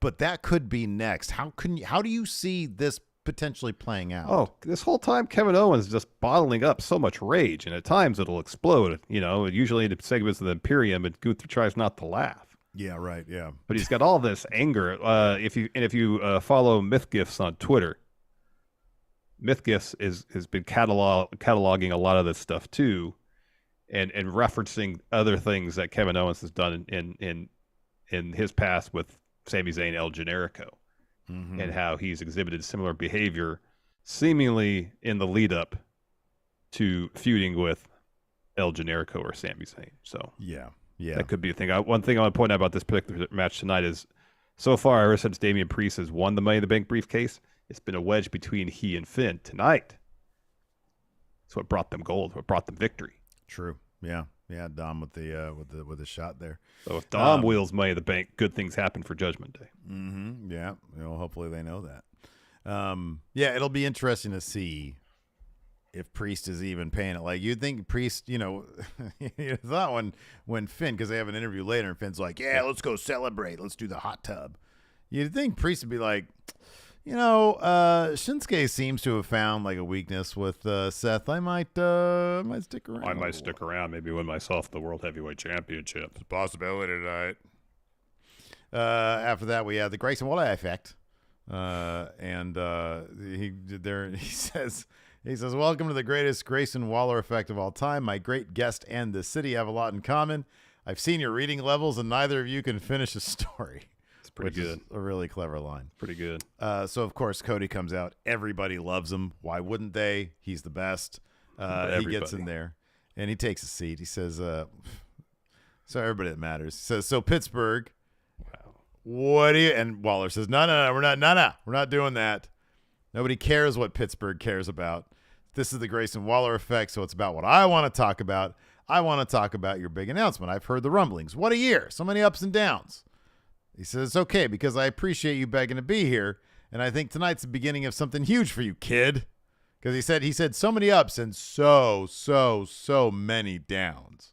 But that could be next. How do you see this potentially playing out? Oh, this whole time Kevin Owens is just bottling up so much rage, and at times it'll explode. You know, usually in segments of the Imperium, and Gunther tries not to laugh. Yeah, right. Yeah. But he's got all this anger. If you follow MythGifts on Twitter, MythGifts has been cataloging a lot of this stuff too, and referencing other things that Kevin Owens has done in his past with Sami Zayn, El Generico, and how he's exhibited similar behavior, seemingly in the lead up to feuding with El Generico or Sami Zayn. So yeah, that could be a thing. One thing I want to point out about this particular match tonight is, so far, ever since Damian Priest has won the Money in the Bank briefcase, it's been a wedge between he and Finn. Tonight, it's what brought them gold, what brought them victory. True. Yeah. Dom with the shot there. So if Dom wheels Money in the Bank, good things happen for Judgment Day. Yeah. Hopefully they know that. It'll be interesting to see if Priest is even paying it. Like, you'd think Priest, you thought when Finn, because they have an interview later and Finn's like, yeah, let's go celebrate. Let's do the hot tub. You'd think Priest would be like, Shinsuke seems to have found like a weakness with Seth. I might stick around. I might stick around, maybe win myself the World Heavyweight Championship. It's a possibility tonight. After that, we had the Grayson Waller effect. He says, welcome to the greatest Grayson Waller effect of all time. My great guest and the city have a lot in common. I've seen your reading levels, and neither of you can finish a story. Pretty good. A really clever line. Pretty good. So, of course, Cody comes out. Everybody loves him. Why wouldn't they? He's the best. He gets in there, and he takes a seat. He says, so everybody that matters. He says, so Pittsburgh, what do you – and Waller says, no, we're not doing that. Nobody cares what Pittsburgh cares about. This is the Grayson Waller effect, so it's about what I want to talk about. I want to talk about your big announcement. I've heard the rumblings. What a year. So many ups and downs. He says, it's okay because I appreciate you begging to be here, and I think tonight's the beginning of something huge for you, kid. Because he said so many ups and so many downs.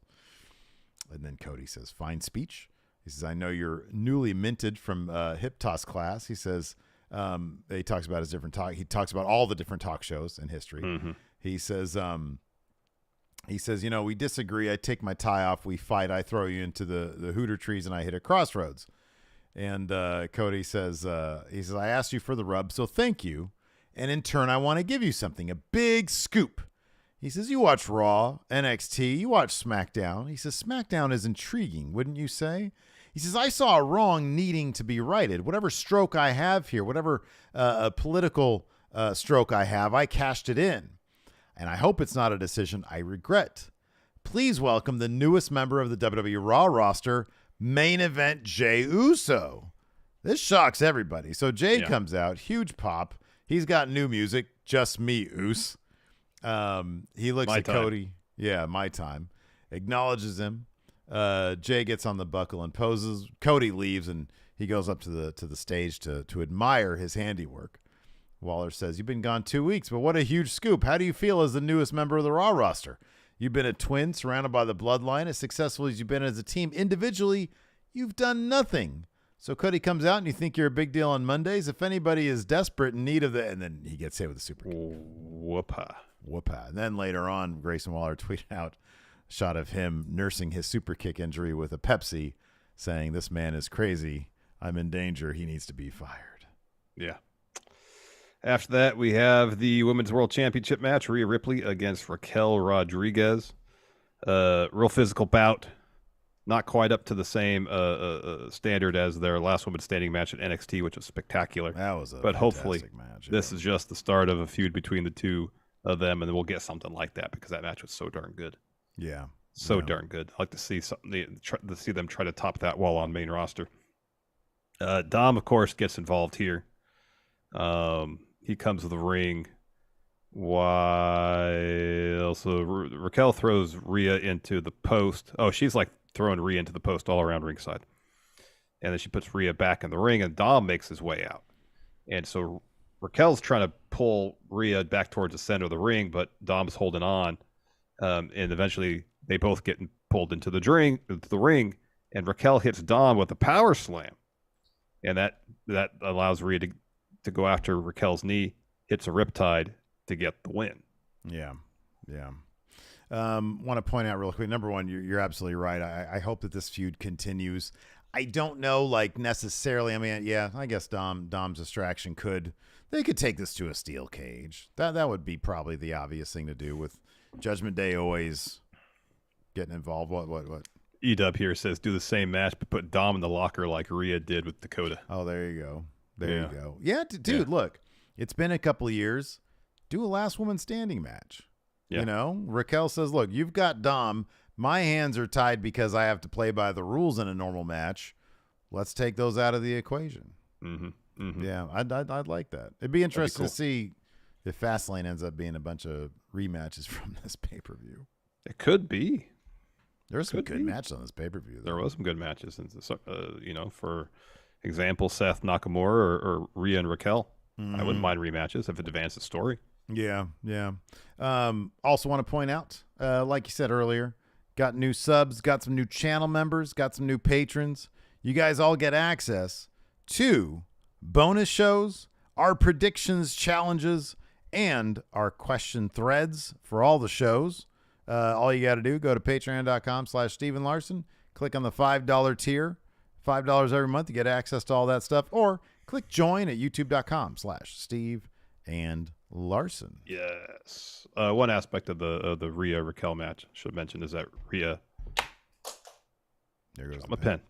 And then Cody says, fine speech. He says, I know you're newly minted from hip toss class. He says, he talks about his different talk. He talks about all the different talk shows in history. He says, we disagree. I take my tie off. We fight. I throw you into the hooter trees and I hit a crossroads. And Cody says, I asked you for the rub, so thank you. And in turn, I want to give you something, a big scoop. He says, you watch Raw, NXT, you watch SmackDown. He says, SmackDown is intriguing, wouldn't you say? He says, I saw a wrong needing to be righted. Whatever stroke I have here, whatever political stroke I have, I cashed it in. And I hope it's not a decision I regret. Please welcome the newest member of the WWE Raw roster, main event Jey Uso. This shocks everybody. So Jey comes out, huge pop. He's got new music, Just Me, Us. He looks at Cody. Yeah, my time. Acknowledges him. Jey gets on the buckle and poses. Cody leaves, and he goes up to the stage to admire his handiwork. Waller says, "You've been gone 2 weeks, but what a huge scoop. How do you feel as the newest member of the Raw roster? You've been a twin surrounded by the bloodline. As successful as you've been as a team individually, you've done nothing. So Cody comes out and you think you're a big deal on Mondays. If anybody is desperate in need of the," and then he gets hit with a super kick. Whoop-ha. And then later on, Grayson Waller tweeted out a shot of him nursing his super kick injury with a Pepsi, saying, "This man is crazy. I'm in danger. He needs to be fired." Yeah. After that, we have the Women's World Championship match, Rhea Ripley against Raquel Rodriguez. Real physical bout. Not quite up to the same standard as their last women's standing match at NXT, which was spectacular. That was a but hopefully match. This is just the start of a feud between the two of them, and then we'll get something like that because that match was so darn good. Yeah. Darn good. I'd like to see to see them try to top that while on main roster. Dom, of course, gets involved here. He comes to the ring while Raquel throws Rhea into the post. Oh, she's like throwing Rhea into the post all around ringside. And then she puts Rhea back in the ring, and Dom makes his way out. And so Raquel's trying to pull Rhea back towards the center of the ring, but Dom's holding on. And eventually they both get pulled into the ring, and Raquel hits Dom with a power slam. And that allows Rhea to go after Raquel's knee, hits a riptide to get the win. Yeah. Want to point out real quick. Number one, you're absolutely right. I hope that this feud continues. I don't know, like necessarily. I mean, yeah, I guess Dom's distraction could take this to a steel cage. That would be probably the obvious thing to do with Judgment Day always getting involved. What? E-Dub here says do the same match, but put Dom in the locker like Rhea did with Dakota. Oh, there you go. You go. Yeah, dude. Look, it's been a couple of years. Do a last woman standing match. Yeah. You know, Raquel says, "Look, you've got Dom. My hands are tied because I have to play by the rules in a normal match. Let's take those out of the equation." Yeah, I'd like that. It'd be interesting to see if Fastlane ends up being a bunch of rematches from this pay-per-view. It could be. There's some good matches on this pay-per-view. There was some good matches, for example, Seth Nakamura or Rhea and Raquel. I wouldn't mind rematches if it advances the story. Yeah. Also want to point out, like you said earlier, got new subs, got some new channel members, got some new patrons. You guys all get access to bonus shows, our predictions, challenges, and our question threads for all the shows. All you got to do, go to patreon.com/Steven Larson, click on the $5 tier, $5 every month to get access to all that stuff, or click join at youtube.com/Steve and Larson. Yes. One aspect of the Rhea Raquel match I should mention is that Rhea, there goes my pen,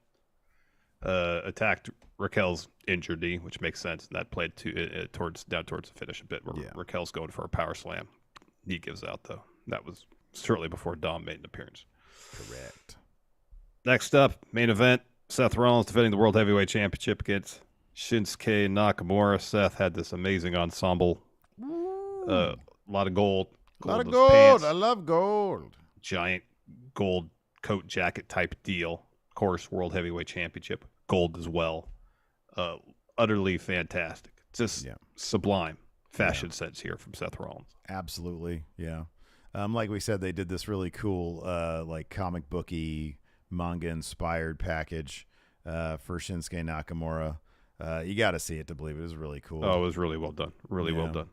attacked Raquel's injured knee, which makes sense. And that played towards the finish a bit, where Raquel's going for a power slam. Knee gives out though. That was certainly before Dom made an appearance. Correct. Next up, main event: Seth Rollins defending the World Heavyweight Championship against Shinsuke Nakamura. Seth had this amazing ensemble. A lot of gold. A lot of gold. Pants, I love gold. Giant gold coat jacket type deal. Of course, World Heavyweight Championship. Gold as well. Utterly fantastic. Just sublime fashion sense here from Seth Rollins. Absolutely. Yeah. Like we said, they did this really cool, like comic booky, manga inspired package for Shinsuke Nakamura. You got to see it to believe it. It was really cool. Oh, it was really well done. Really well done.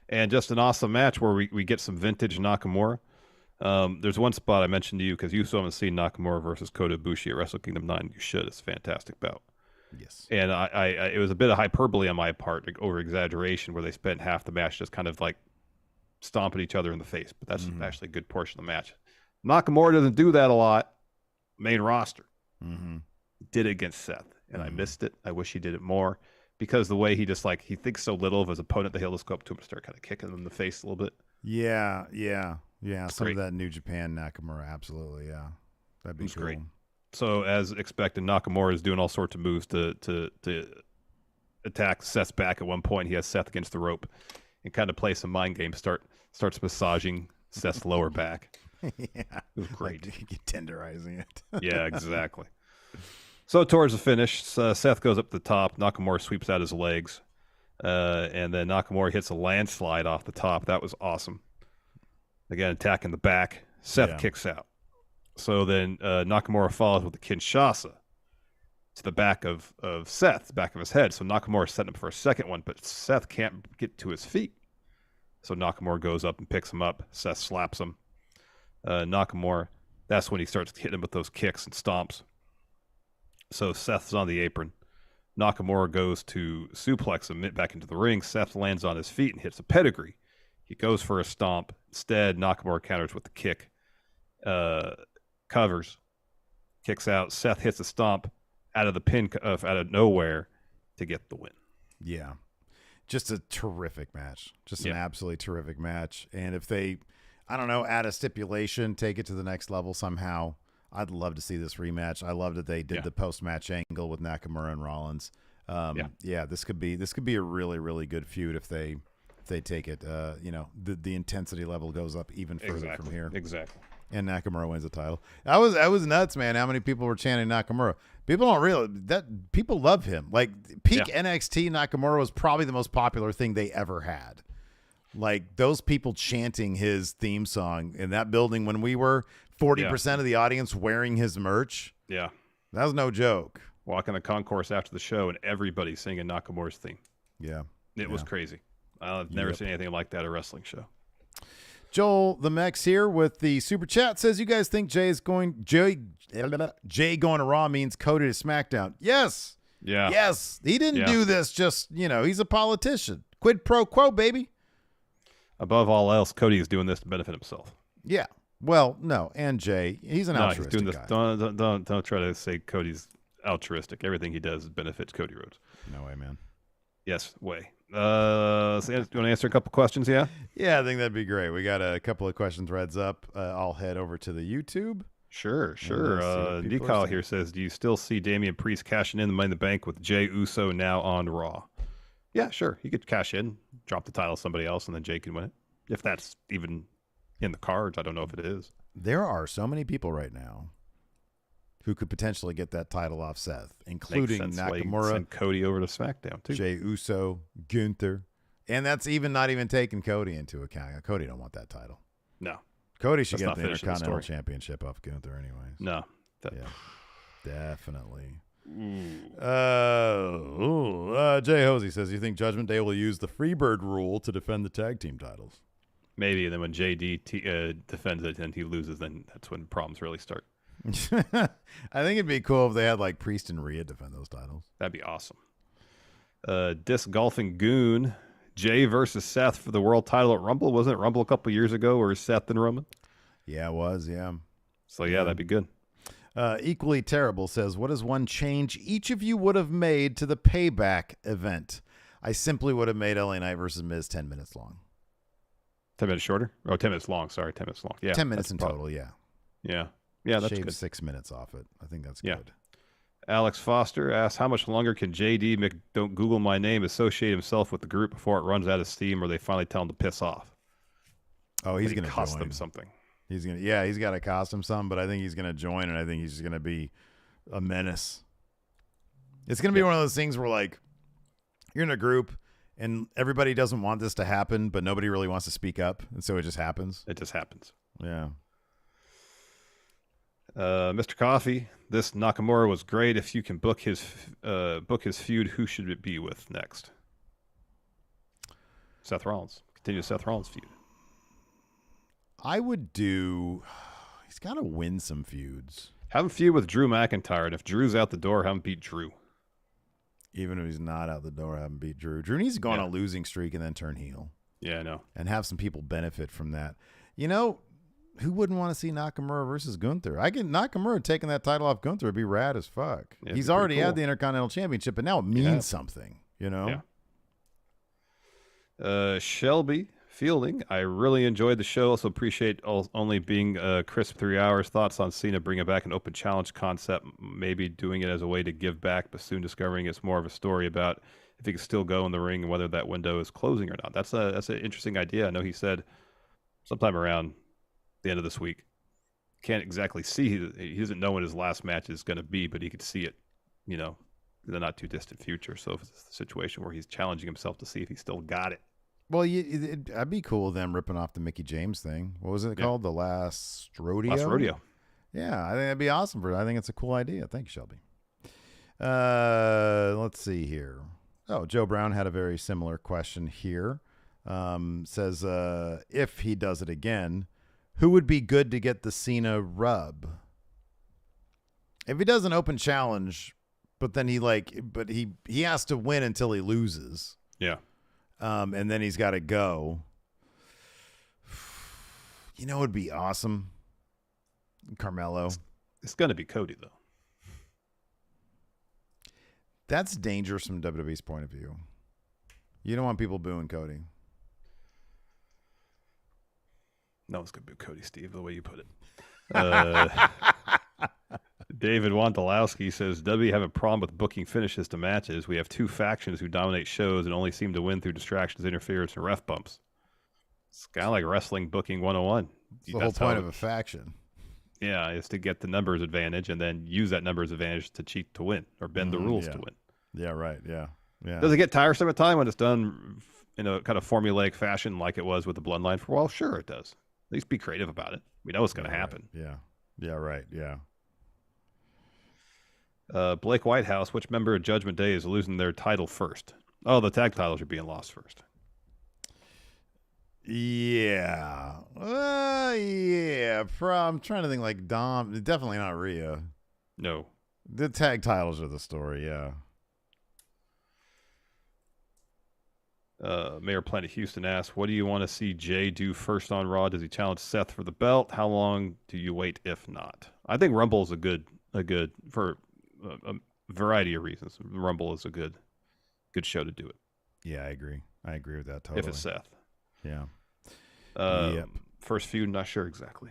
And just an awesome match where we get some vintage Nakamura. There's one spot I mentioned to you because you still haven't seen Nakamura versus Kota Ibushi at Wrestle Kingdom 9. You should. It's a fantastic bout. Yes. And I it was a bit of hyperbole on my part, like over exaggeration, where they spent half the match just kind of like stomping each other in the face. But that's actually a good portion of the match. Nakamura doesn't do that a lot. Main roster. Did it against Seth. And I missed it. I wish he did it more. Because the way he just he thinks so little of his opponent that he'll just go up to him and start kind of kicking him in the face a little bit. Yeah. Some of that New Japan Nakamura, absolutely, yeah. That'd be cool. Great. So as expected, Nakamura is doing all sorts of moves to attack Seth's back. At one point, he has Seth against the rope and kind of play some mind games. Starts massaging Seth's lower back. Yeah. It was great. Like tenderizing it. Yeah, exactly. So towards the finish, Seth goes up the top. Nakamura sweeps out his legs. And then Nakamura hits a landslide off the top. That was awesome. Again, attacking the back. Seth kicks out. So then Nakamura follows with the Kinshasa to the back of Seth, back of his head. So Nakamura setting up for a second one, but Seth can't get to his feet. So Nakamura goes up and picks him up. Seth slaps him. Nakamura, that's when he starts hitting him with those kicks and stomps. So Seth's on the apron. Nakamura goes to suplex him back into the ring. Seth lands on his feet and hits a pedigree. He goes for a stomp. Instead, Nakamura counters with the kick. Covers. Kicks out. Seth hits a stomp out of the pin, out of nowhere to get the win. Yeah. Just a terrific match. Just an absolutely terrific match. And if they, I don't know, add a stipulation, take it to the next level somehow, I'd love to see this rematch. I love that they did the post-match angle with Nakamura and Rollins. This could be a really, really good feud if they take it. The intensity level goes up even further from here. Exactly. And Nakamura wins the title. I was nuts, man. How many people were chanting Nakamura? People don't realize that people love him. Like peak NXT, Nakamura was probably the most popular thing they ever had. Like those people chanting his theme song in that building when we were 40% of the audience wearing his merch. Yeah. That was no joke. Walking the concourse after the show and everybody singing Nakamura's theme. Yeah. It was crazy. I've never seen anything like that at a wrestling show. Joel the Mex here with the super chat says, you guys think Jay going to Raw means Cody to SmackDown? Yes. Yeah. Yes. He didn't do this just, he's a politician. Quid pro quo, baby. Above all else, Cody is doing this to benefit himself. Yeah. Well, no, and Jay, he's an altruistic he's doing this. guy. Don't try to say Cody's altruistic. Everything he does benefits Cody Rhodes. No way, man. Yes, way. So do you want to answer a couple questions? Yeah. Yeah, I think that'd be great. We got a couple of question threads up. I'll head over to the YouTube. Sure. Nikal here says, do you still see Damian Priest cashing in the Money in the Bank with Jey Uso now on Raw? Yeah, sure. He could cash in, drop the title to somebody else, and then Jey can win it. If that's even in the cards, I don't know if it is. There are so many people right now who could potentially get that title off Seth, including Nakamura, send Cody over to SmackDown too. Jey Uso, Gunther, and that's not even taking Cody into account. Cody don't want that title. No, Cody should get the Intercontinental Championship off Gunther, anyways. No, definitely. Jay Hosey says, you think Judgment Day will use the Freebird rule to defend the tag team titles? Maybe, and then when JD defends it and he loses, then that's when problems really start. I think it'd be cool if they had like Priest and Rhea defend those titles. That'd be awesome. Disc Golfing Goon, Jay versus Seth for the world title at Rumble. Wasn't it Rumble a couple years ago or Seth and Roman? Yeah, it was, yeah. So, that'd be good. Equally Terrible says, what is one change each of you would have made to the Payback event? I simply would have made LA Knight versus Miz 10 minutes long. 10 minutes shorter? Oh, 10 minutes long. Sorry, 10 minutes long. Yeah, 10 minutes in total, yeah. Yeah. Yeah, that's Shave good. 6 minutes off it. I think that's good. Alex Foster asks, how much longer can JD don't Google my name associate himself with the group before it runs out of steam or they finally tell him to piss off? Oh, he's going to cost them something. He's got to cost him some, but I think he's going to join, and I think he's just going to be a menace. It's going to be one of those things where, like, you're in a group, and everybody doesn't want this to happen, but nobody really wants to speak up, and so it just happens. It just happens. Yeah. Mr. Coffee, this Nakamura was great. If you can book his feud, who should it be with next? Seth Rollins. Continue Seth Rollins' feud. I would do. He's got to win some feuds. Have him feud with Drew McIntyre, and if Drew's out the door, have him beat Drew. Even if he's not out the door, have him beat Drew. Drew needs to go on a losing streak and then turn heel. Yeah, I know. And have some people benefit from that. Who wouldn't want to see Nakamura versus Gunther? Nakamura taking that title off Gunther would be rad as fuck. Yeah, he's already had the Intercontinental Championship, but now it means something, Yeah. Shelby Fielding, I really enjoyed the show. Also appreciate only being crisp 3 hours. Thoughts on Cena bringing back an open challenge concept, maybe doing it as a way to give back, but soon discovering it's more of a story about if he can still go in the ring and whether that window is closing or not. That's an interesting idea. I know he said sometime around the end of this week can't exactly see. He doesn't know when his last match is going to be, but he could see it, in the not too distant future. So if it's a situation where he's challenging himself to see if he still got it. Well, I'd be cool with them ripping off the Mickie James thing. What was it called? The Last Rodeo? Last Rodeo. Yeah, I think that'd be awesome. I think it's a cool idea. Thank you, Shelby. Let's see here. Oh, Joe Brown had a very similar question here. Says, if he does it again, who would be good to get the Cena rub? If he does an open challenge, but then he has to win until he loses. Yeah. And then he's got to go. It would be awesome. Carmelo. It's going to be Cody, though. That's dangerous from WWE's point of view. You don't want people booing Cody. No one's going to boo Cody, Steve, the way you put it. David Wondolowski says, W have a problem with booking finishes to matches. We have two factions who dominate shows and only seem to win through distractions, interference, and ref bumps. It's kind of like wrestling booking 101. It's the whole point of a faction. Yeah, is to get the numbers advantage and then use that numbers advantage to cheat to win or bend the rules to win. Yeah, right. Yeah. Does it get tiresome at time when it's done in a kind of formulaic fashion like it was with the Bloodline for a while? Sure, it does. At least be creative about it. We know it's going to happen. Right. Yeah. Yeah, right. Yeah. Blake Whitehouse, which member of Judgment Day is losing their title first? Oh, the tag titles are being lost first. Yeah. Yeah. I'm trying to think like Dom. Definitely not Rhea. No. The tag titles are the story, yeah. Mayor Planet Houston asks, what do you want to see Jey do first on Raw? Does he challenge Seth for the belt? How long do you wait if not? I think Rumble is a good for a variety of reasons. Rumble is a good show to do it. Yeah, I agree with that totally. If it's Seth. Yeah. Yep. First feud, not sure exactly.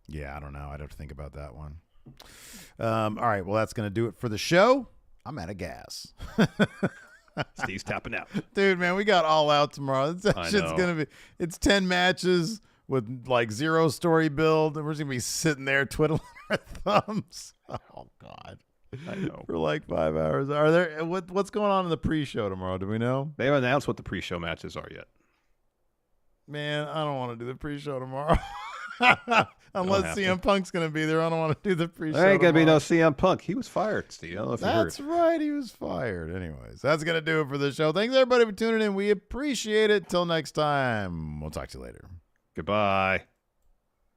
Yeah, I don't know. I'd have to think about that one. All right, well, that's going to do it for the show. I'm out of gas. Steve's tapping out. Dude, man, we got All Out tomorrow. That shit's going to be, it's 10 matches with like 0 story build, and we're just going to be sitting there twiddling our thumbs. Oh, God. I know. For like 5 hours. Are there what's going on in the pre-show tomorrow? Do we know? They haven't announced what the pre-show matches are yet. Man, I don't want to do the pre-show tomorrow. Unless CM Punk's going to be there, I don't want to do the pre-show. There ain't going to be no CM Punk. He was fired, Steve. I don't know if you heard. That's right. He was fired. Anyways, that's going to do it for the show. Thanks, everybody, for tuning in. We appreciate it. Till next time. We'll talk to you later. Goodbye.